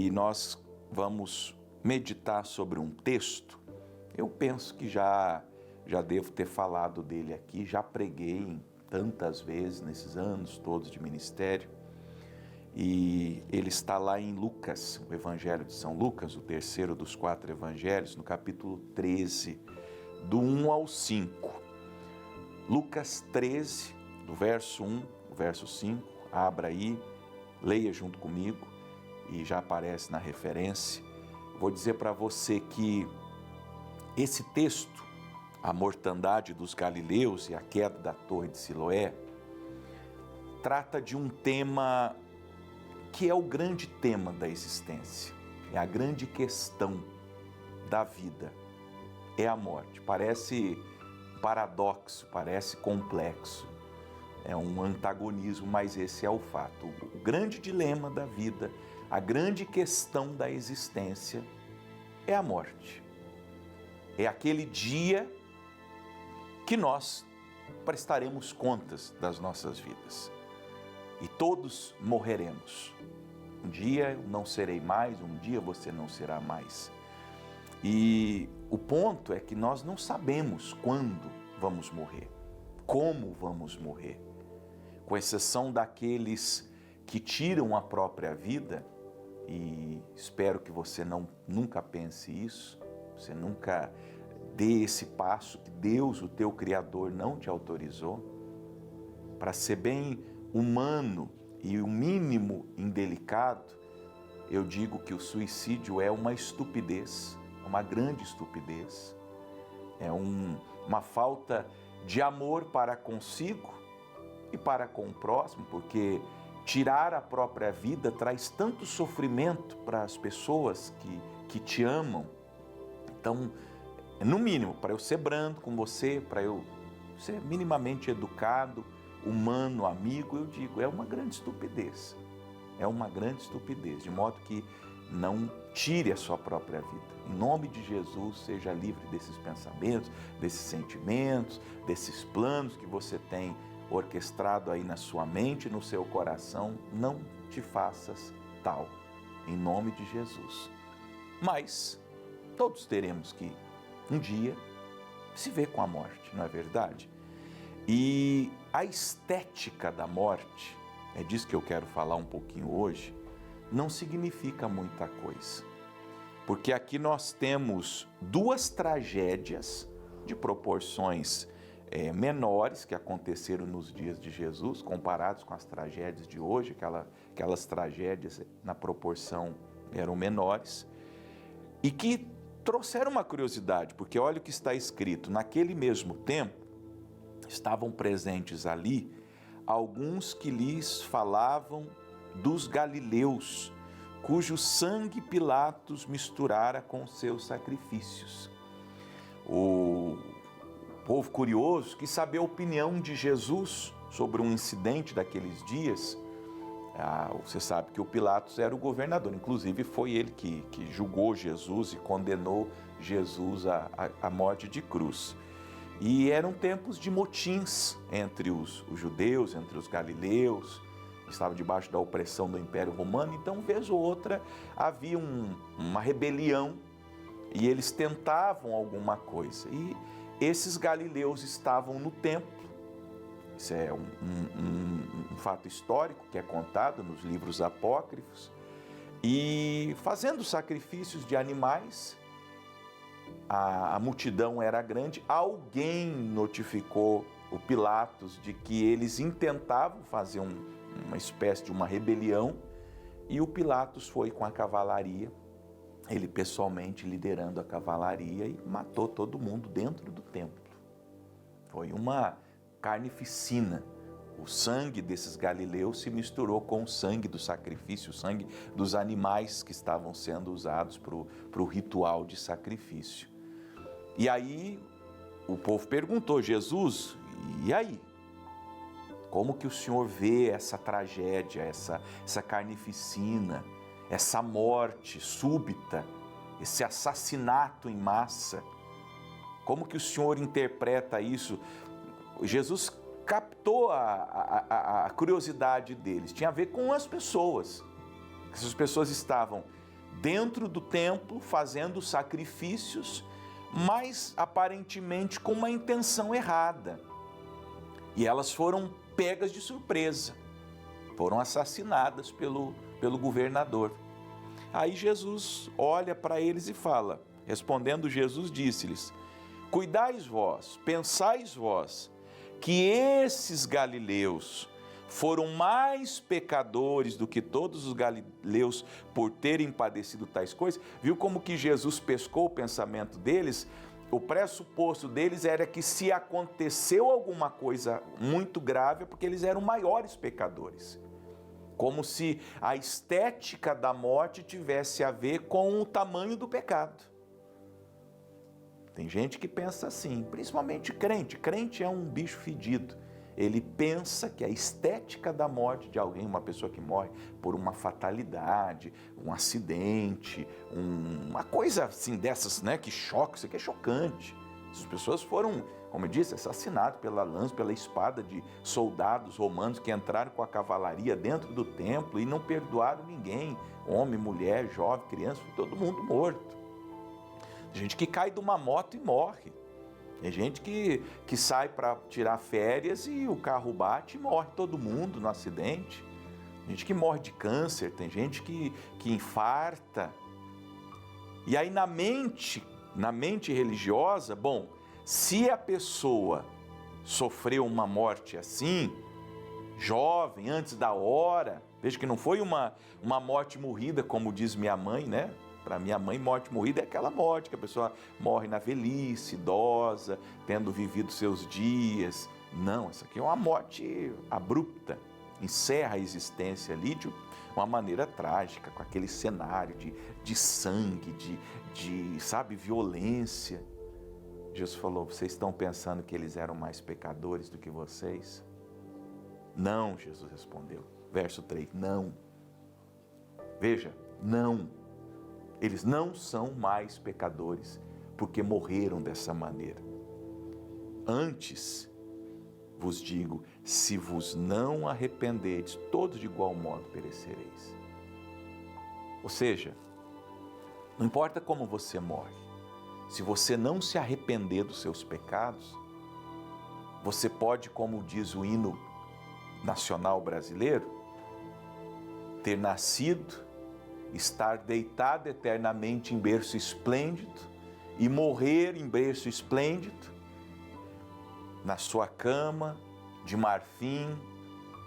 e nós vamos meditar sobre um texto. Eu penso que já devo ter falado dele aqui, já preguei tantas vezes nesses anos todos de ministério, e ele está lá em Lucas, o Evangelho de São Lucas, o terceiro dos 4 evangelhos, no capítulo 13, do 1 ao 5. Lucas 13, do verso 1, o verso 5, abra aí, leia junto comigo, e já aparece na referência. Vou dizer para você que esse texto, a mortandade dos galileus e a queda da torre de Siloé, trata de um tema que é o grande tema da existência, é a grande questão da vida, é a morte. Parece paradoxo, parece complexo, é um antagonismo, mas esse é o fato. O grande dilema da vida, a grande questão da existência é a morte. É aquele dia que nós prestaremos contas das nossas vidas. E todos morreremos. Um dia eu não serei mais, um dia você não será mais. E o ponto é que nós não sabemos quando vamos morrer, como vamos morrer. Com exceção daqueles que tiram a própria vida, e espero que você nunca pense isso, você nunca dê esse passo que Deus, o teu Criador, não te autorizou. Para ser bem humano e o mínimo indelicado, eu digo que o suicídio é uma estupidez, uma grande estupidez, é uma falta de amor para consigo e para com o próximo, porque tirar a própria vida traz tanto sofrimento para as pessoas que te amam. Então, no mínimo, para eu ser brando com você, para eu ser minimamente educado, humano, amigo, eu digo, é uma grande estupidez. É uma grande estupidez, de modo que não tire a sua própria vida. Em nome de Jesus, seja livre desses pensamentos, desses sentimentos, desses planos que você tem orquestrado aí na sua mente, no seu coração. Não te faças tal, em nome de Jesus. Mas todos teremos que, um dia, se ver com a morte, não é verdade? E a estética da morte, é disso que eu quero falar um pouquinho hoje, não significa muita coisa. Porque aqui nós temos 2 tragédias de proporções menores que aconteceram nos dias de Jesus, comparados com as tragédias de hoje, aquelas tragédias na proporção eram menores, e que trouxeram uma curiosidade, porque olha o que está escrito, naquele mesmo tempo, estavam presentes ali alguns que lhes falavam dos galileus, cujo sangue Pilatos misturara com seus sacrifícios. O povo curioso quis saber a opinião de Jesus sobre um incidente daqueles dias. Você sabe que o Pilatos era o governador, inclusive foi ele que julgou Jesus e condenou Jesus à morte de cruz. E eram tempos de motins entre os judeus, entre os galileus, estavam debaixo da opressão do Império Romano, então, vez ou outra, havia uma rebelião e eles tentavam alguma coisa. E esses galileus estavam no templo, isso é um fato histórico que é contado nos livros apócrifos, e fazendo sacrifícios de animais. A multidão era grande, alguém notificou o Pilatos de que eles intentavam fazer uma espécie de uma rebelião, e o Pilatos foi com a cavalaria, ele pessoalmente liderando a cavalaria, e matou todo mundo dentro do templo. Foi uma carnificina. O sangue desses galileus se misturou com o sangue do sacrifício, o sangue dos animais que estavam sendo usados para o ritual de sacrifício. E aí o povo perguntou, Jesus, e aí? Como que o Senhor vê essa tragédia, essa carnificina, essa morte súbita, esse assassinato em massa? Como que o Senhor interpreta isso? Jesus captou a curiosidade deles, tinha a ver com as pessoas. Essas pessoas estavam dentro do templo, fazendo sacrifícios, mas aparentemente com uma intenção errada. E elas foram pegas de surpresa, foram assassinadas pelo governador. Aí Jesus olha para eles e fala, respondendo Jesus disse-lhes: cuidais vós, pensais vós, que esses galileus foram mais pecadores do que todos os galileus por terem padecido tais coisas. Viu como que Jesus pescou o pensamento deles? O pressuposto deles era que se aconteceu alguma coisa muito grave é porque eles eram maiores pecadores. Como se a estética da morte tivesse a ver com o tamanho do pecado. Tem gente que pensa assim, principalmente crente. Crente é um bicho fedido. Ele pensa que a estética da morte de alguém, uma pessoa que morre por uma fatalidade, um acidente, uma coisa assim dessas, né, que choca, isso aqui é chocante. As pessoas foram, como eu disse, assassinadas pela lança, pela espada de soldados romanos que entraram com a cavalaria dentro do templo e não perdoaram ninguém, homem, mulher, jovem, criança, todo mundo morto. Tem gente que cai de uma moto e morre. Tem gente que sai para tirar férias e o carro bate e morre todo mundo no acidente. Tem gente que morre de câncer, tem gente que infarta. E aí na mente religiosa, bom, se a pessoa sofreu uma morte assim, jovem, antes da hora, veja que não foi uma morte morrida, como diz minha mãe, né? Para minha mãe, morte morrida é aquela morte que a pessoa morre na velhice, idosa, tendo vivido seus dias. Não, essa aqui é uma morte abrupta, encerra a existência ali de uma maneira trágica, com aquele cenário de sangue, sabe, violência. Jesus falou, vocês estão pensando que eles eram mais pecadores do que vocês? Não, Jesus respondeu. Verso 3, não. Veja, não. Eles não são mais pecadores, porque morreram dessa maneira. Antes, vos digo, se vos não arrependerdes, todos de igual modo perecereis. Ou seja, não importa como você morre, se você não se arrepender dos seus pecados, você pode, como diz o hino nacional brasileiro, ter nascido, estar deitado eternamente em berço esplêndido e morrer em berço esplêndido, na sua cama de marfim,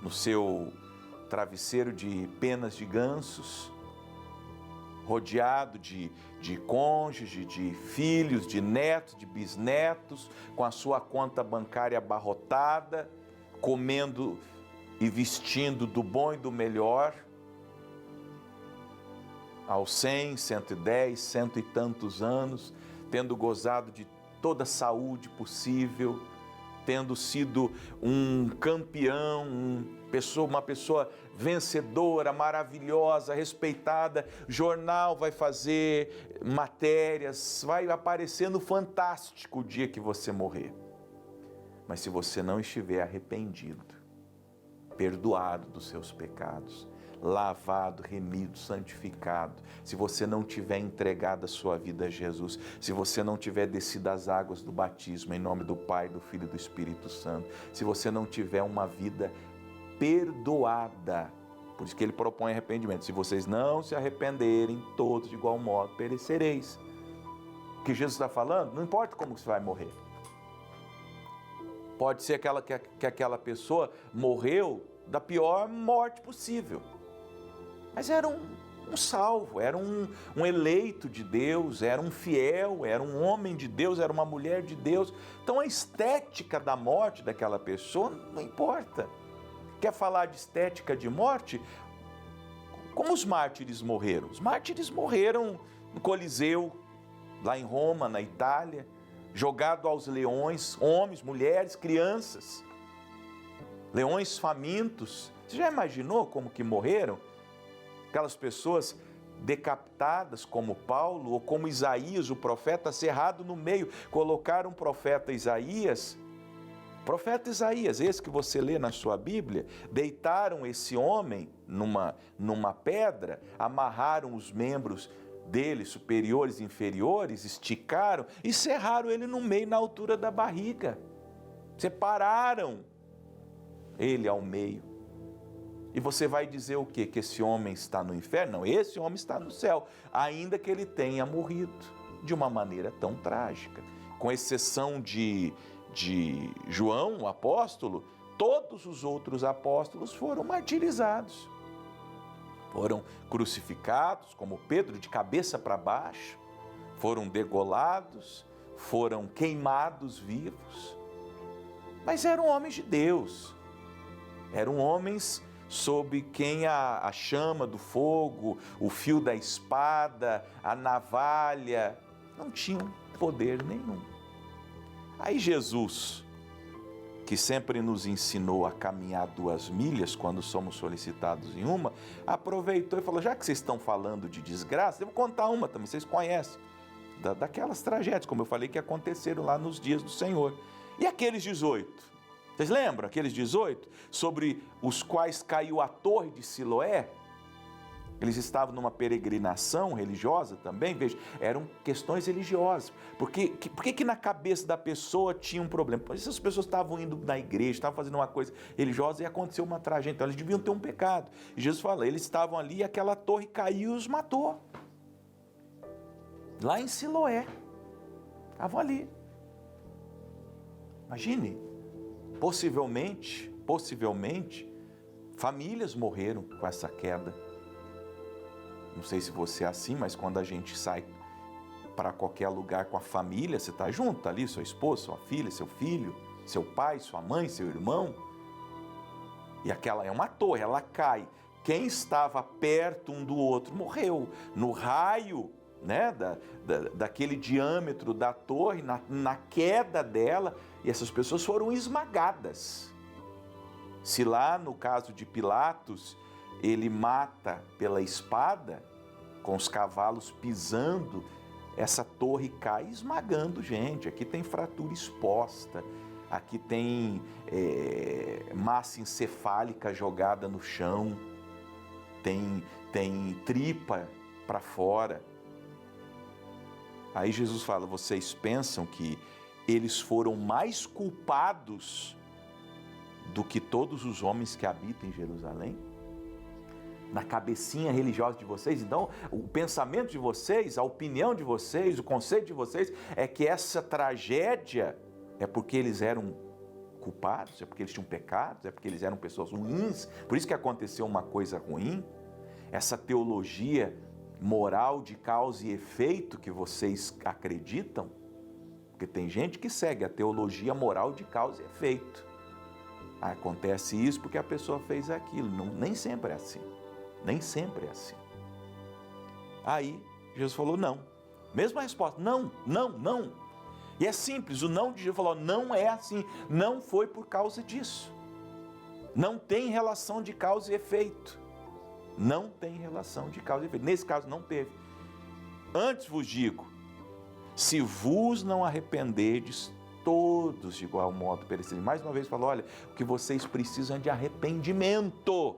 no seu travesseiro de penas de gansos, rodeado de cônjuge, de filhos, de netos, de bisnetos, com a sua conta bancária abarrotada, comendo e vestindo do bom e do melhor, aos 100, 110, cento e tantos anos, tendo gozado de toda a saúde possível, tendo sido um campeão, uma pessoa vencedora, maravilhosa, respeitada, jornal vai fazer matérias, vai aparecer no Fantástico o dia que você morrer. Mas se você não estiver arrependido, perdoado dos seus pecados, lavado, remido, santificado, se você não tiver entregado a sua vida a Jesus, se você não tiver descido as águas do batismo em nome do Pai, do Filho e do Espírito Santo, se você não tiver uma vida perdoada, por isso que ele propõe arrependimento, se vocês não se arrependerem, todos de igual modo perecereis. O que Jesus está falando, não importa como você vai morrer. Pode ser que aquela pessoa morreu da pior morte possível. Mas era um salvo, era um eleito de Deus, era um fiel, era um homem de Deus, era uma mulher de Deus. Então a estética da morte daquela pessoa não importa. Quer falar de estética de morte? Como os mártires morreram? Os mártires morreram no Coliseu, lá em Roma, na Itália, jogado aos leões, homens, mulheres, crianças. Leões famintos. Você já imaginou como que morreram? Aquelas pessoas decapitadas como Paulo ou como Isaías, o profeta, cerrado no meio. Colocaram o profeta Isaías Profeta Isaías, esse que você lê na sua Bíblia, deitaram esse homem numa pedra, amarraram os membros dele, superiores e inferiores, esticaram e serraram ele no meio, na altura da barriga. Separaram ele ao meio. E você vai dizer o quê? Que esse homem está no inferno? Não, esse homem está no céu, ainda que ele tenha morrido de uma maneira tão trágica. Com exceção de João, o apóstolo, todos os outros apóstolos foram martirizados. Foram crucificados, como Pedro, de cabeça para baixo, foram degolados, foram queimados vivos. Mas eram homens de Deus, eram homens sob quem a chama do fogo, o fio da espada, a navalha, não tinham poder nenhum. Aí Jesus, que sempre nos ensinou a caminhar 2 milhas quando somos solicitados em uma, aproveitou e falou, já que vocês estão falando de desgraça, eu vou contar uma também, vocês conhecem, daquelas tragédias, como eu falei, que aconteceram lá nos dias do Senhor. E aqueles 18? Vocês lembram aqueles 18? Sobre os quais caiu a torre de Siloé? Eles estavam numa peregrinação religiosa também, veja, eram questões religiosas. Por que na cabeça da pessoa tinha um problema? Porque essas pessoas estavam indo na igreja, estavam fazendo uma coisa religiosa e aconteceu uma tragédia, então eles deviam ter um pecado. E Jesus fala, eles estavam ali e aquela torre caiu e os matou. Lá em Siloé, estavam ali. Imagine, possivelmente, famílias morreram com essa queda. Não sei se você é assim, mas quando a gente sai para qualquer lugar com a família, você está junto ali, sua esposa, sua filha, seu filho, seu pai, sua mãe, seu irmão. E aquela é uma torre, ela cai. Quem estava perto um do outro morreu. No raio, né, daquele diâmetro da torre, na queda dela, e essas pessoas foram esmagadas. Se lá no caso de Pilatos, ele mata pela espada, com os cavalos pisando, essa torre cai esmagando gente. Aqui tem fratura exposta, aqui tem massa encefálica jogada no chão, tem tripa para fora. Aí Jesus fala, vocês pensam que eles foram mais culpados do que todos os homens que habitam em Jerusalém? Na cabecinha religiosa de vocês, então o pensamento de vocês, a opinião de vocês, o conceito de vocês é que essa tragédia é porque eles eram culpados, é porque eles tinham pecados, é porque eles eram pessoas ruins, por isso que aconteceu uma coisa ruim. Essa teologia moral de causa e efeito que vocês acreditam, porque tem gente que segue a teologia moral de causa e efeito. Acontece isso porque a pessoa fez aquilo, nem sempre é assim. Nem sempre é assim. Aí, Jesus falou não. Mesma resposta, não. E é simples, o não de Jesus falou, não é assim, não foi por causa disso. Não tem relação de causa e efeito. Não tem relação de causa e efeito. Nesse caso não teve. Antes vos digo, se vos não arrependerdes, todos de igual modo perecerem. Mais uma vez falou, olha, o que vocês precisam é de arrependimento.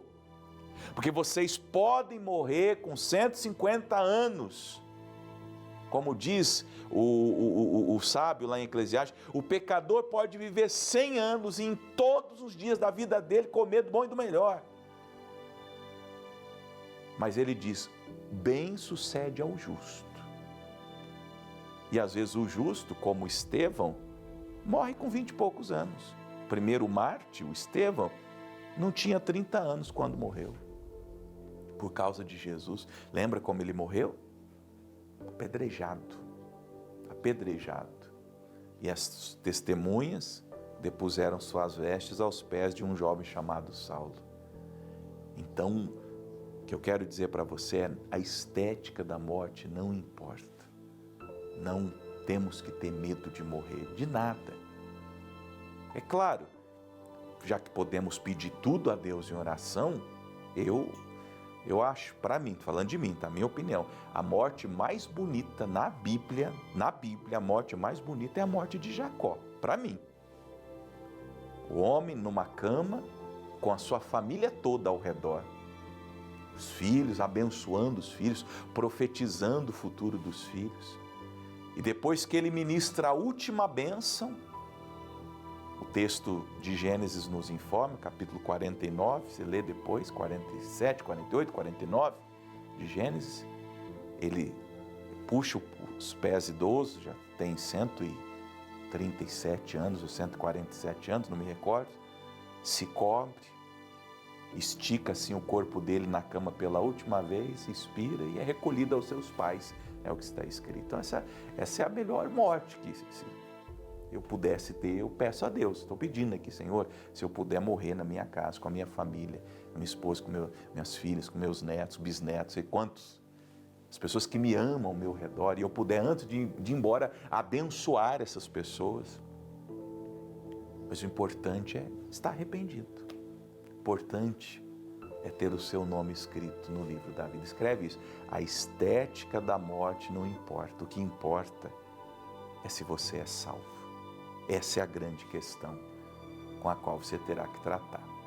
Porque vocês podem morrer com 150 anos. Como diz o sábio lá em Eclesiastes, o pecador pode viver 100 anos e em todos os dias da vida dele comer do bom e do melhor. Mas ele diz, bem sucede ao justo. E às vezes o justo, como Estevão, morre com 20 e poucos anos. O primeiro mártir, o Estevão, não tinha 30 anos quando morreu. Por causa de Jesus. Lembra como ele morreu? Apedrejado. E as testemunhas depuseram suas vestes aos pés de um jovem chamado Saulo. Então, o que eu quero dizer para você é, a estética da morte não importa. Não temos que ter medo de morrer, de nada. É claro, já que podemos pedir tudo a Deus em oração, eu acho, para mim, falando de mim, tá? Minha opinião, a morte mais bonita na Bíblia, a morte mais bonita é a morte de Jacó, para mim. O homem numa cama, com a sua família toda ao redor. Os filhos, abençoando os filhos, profetizando o futuro dos filhos. E depois que ele ministra a última bênção, o texto de Gênesis nos informa, capítulo 49, você lê depois, 47, 48, 49 de Gênesis, ele puxa os pés idosos, já tem 137 anos ou 147 anos, não me recordo, se cobre, estica assim o corpo dele na cama pela última vez, expira e é recolhido aos seus pais, é o que está escrito. Então essa é a melhor morte que se eu pudesse ter, eu peço a Deus, estou pedindo aqui, Senhor, se eu puder morrer na minha casa, com a minha família, minha esposa, com minhas filhas, com meus netos, bisnetos, sei quantos, as pessoas que me amam ao meu redor, e eu puder, antes de ir embora, abençoar essas pessoas. Mas o importante é estar arrependido. O importante é ter o seu nome escrito no livro da vida. Escreve isso. A estética da morte não importa. O que importa é se você é salvo. Essa é a grande questão com a qual você terá que tratar.